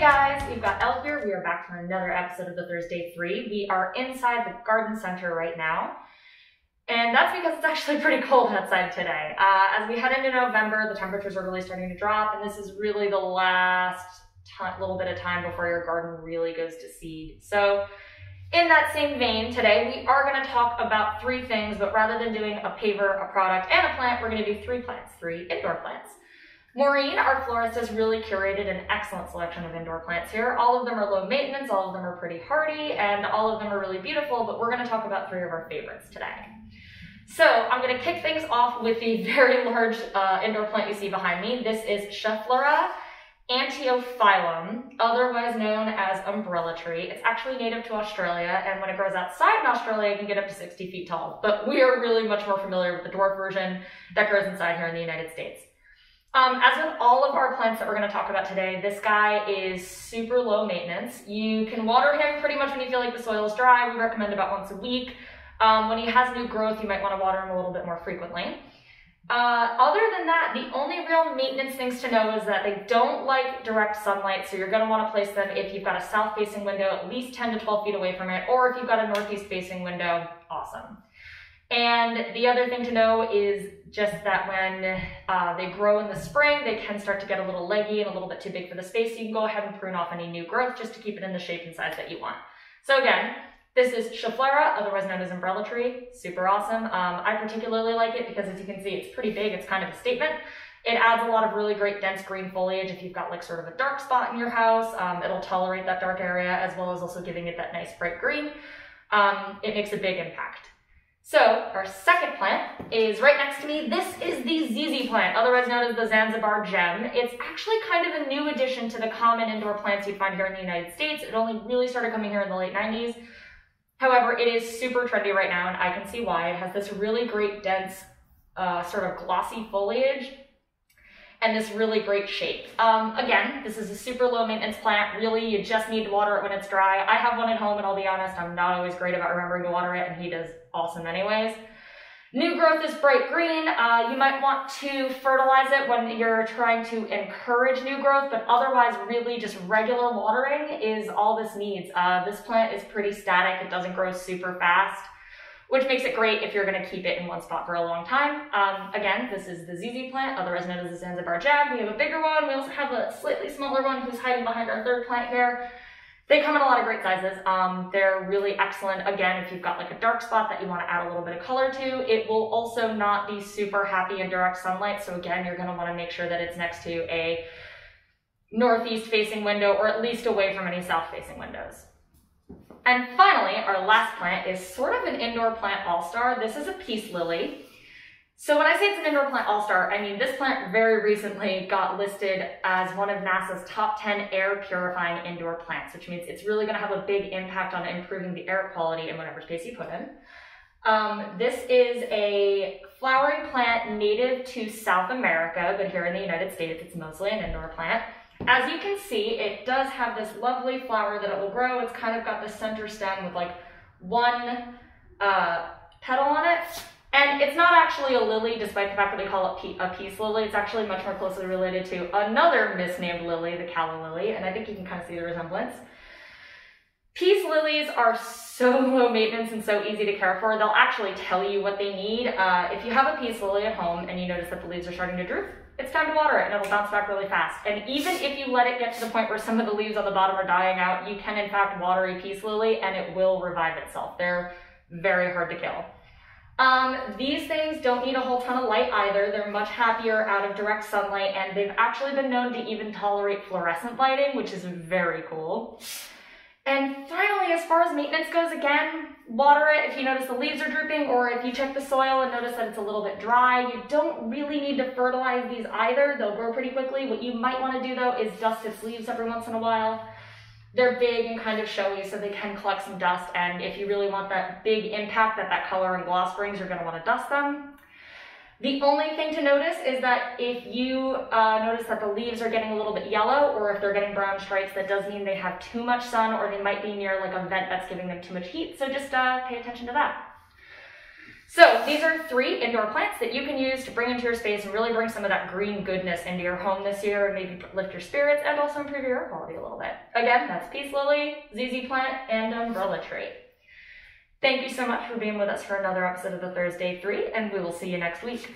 guys, we've got Elle here. We are back for another episode of the Thursday 3. We are inside the garden center right now, and that's because it's actually pretty cold outside today. As we head into November, the temperatures are really starting to drop, and this is really the last little bit of time before your garden really goes to seed. So in that same vein, today we are going to talk about 3 things, but rather than doing a paver, a product, and a plant, we're going to do 3 plants, 3 indoor plants. Maureen, our florist, has really curated an excellent selection of indoor plants here. All of them are low maintenance, all of them are pretty hardy, and all of them are really beautiful, but we're going to talk about 3 of our favorites today. So I'm going to kick things off with the very large indoor plant you see behind me. This is Schefflera Antiophyllum, otherwise known as umbrella tree. It's actually native to Australia, and when it grows outside in Australia, it can get up to 60 feet tall, but we are really much more familiar with the dwarf version that grows inside here in the United States. As with all of our plants that we're going to talk about today, this guy is super low maintenance. You can water him pretty much when you feel like the soil is dry. We recommend about once a week. When he has new growth, you might want to water him a little bit more frequently. Other than that, the only real maintenance things to know is that they don't like direct sunlight, so you're going to want to place them if you've got a south-facing window at least 10 to 12 feet away from it, or if you've got a northeast-facing window, awesome. And the other thing to know is just that when they grow in the spring, they can start to get a little leggy and a little bit too big for the space. So you can go ahead and prune off any new growth just to keep it in the shape and size that you want. So again, this is Schefflera, otherwise known as umbrella tree. Super awesome. I particularly like it because, as you can see, it's pretty big. It's kind of a statement. It adds a lot of really great dense green foliage. If you've got like sort of a dark spot in your house, it'll tolerate that dark area, as well as also giving it that nice bright green. It makes a big impact. So our second plant is right next to me. This is the ZZ plant, otherwise known as the Zanzibar gem. It's actually kind of a new addition to the common indoor plants you'd find here in the United States. It only really started coming here in the late 90s. However, it is super trendy right now, and I can see why. It has this really great dense, sort of glossy foliage and this really great shape. Again, this is a super low maintenance plant. Really, you just need to water it when it's dry. I have one at home, and I'll be honest, I'm not always great about remembering to water it, and he does awesome anyways. New growth is bright green. You might want to fertilize it when you're trying to encourage new growth, but otherwise really just regular watering is all this needs. This plant is pretty static. It doesn't grow super fast, which makes it great if you're going to keep it in one spot for a long time. Again, this is the ZZ plant, otherwise known as the Zanzibar gem. We have a bigger one. We also have a slightly smaller one who's hiding behind our third plant here. They come in a lot of great sizes. They're really excellent. Again, if you've got like a dark spot that you want to add a little bit of color to, it will also not be super happy in direct sunlight. So again, you're going to want to make sure that it's next to a northeast facing window, or at least away from any south facing windows. And finally, our last plant is sort of an indoor plant all-star. This is a peace lily. So when I say it's an indoor plant all-star, I mean this plant very recently got listed as one of NASA's top 10 air purifying indoor plants, which means it's really going to have a big impact on improving the air quality in whatever space you put in. This is a flowering plant native to South America, but here in the United States, it's mostly an indoor plant. As you can see, it does have this lovely flower that it will grow. It's kind of got the center stem with like one petal on it. And it's not actually a lily, despite the fact that they call it a peace lily. It's actually much more closely related to another misnamed lily, the calla lily, and I think you can kind of see the resemblance. Peace lilies are so low maintenance and so easy to care for. They'll actually tell you what they need. If you have a peace lily at home and you notice that the leaves are starting to droop, it's time to water it and it'll bounce back really fast. And even if you let it get to the point where some of the leaves on the bottom are dying out, you can in fact water a peace lily and it will revive itself. They're very hard to kill. These things don't need a whole ton of light either. They're much happier out of direct sunlight, and they've actually been known to even tolerate fluorescent lighting, which is very cool. And finally, as far as maintenance goes, again, water it if you notice the leaves are drooping, or if you check the soil and notice that it's a little bit dry. You don't really need to fertilize these either. They'll grow pretty quickly. What you might want to do though is dust its leaves every once in a while. They're big and kind of showy, so they can collect some dust, and if you really want that big impact that color and gloss brings, you're going to want to dust them. The only thing to notice is that if you notice that the leaves are getting a little bit yellow, or if they're getting brown stripes, that does mean they have too much sun, or they might be near like a vent that's giving them too much heat, so just pay attention to that. So these are 3 indoor plants that you can use to bring into your space and really bring some of that green goodness into your home this year and maybe lift your spirits and also improve your air quality a little bit. Again, that's peace lily, ZZ plant, and umbrella tree. Thank you so much for being with us for another episode of the Thursday 3, and we will see you next week.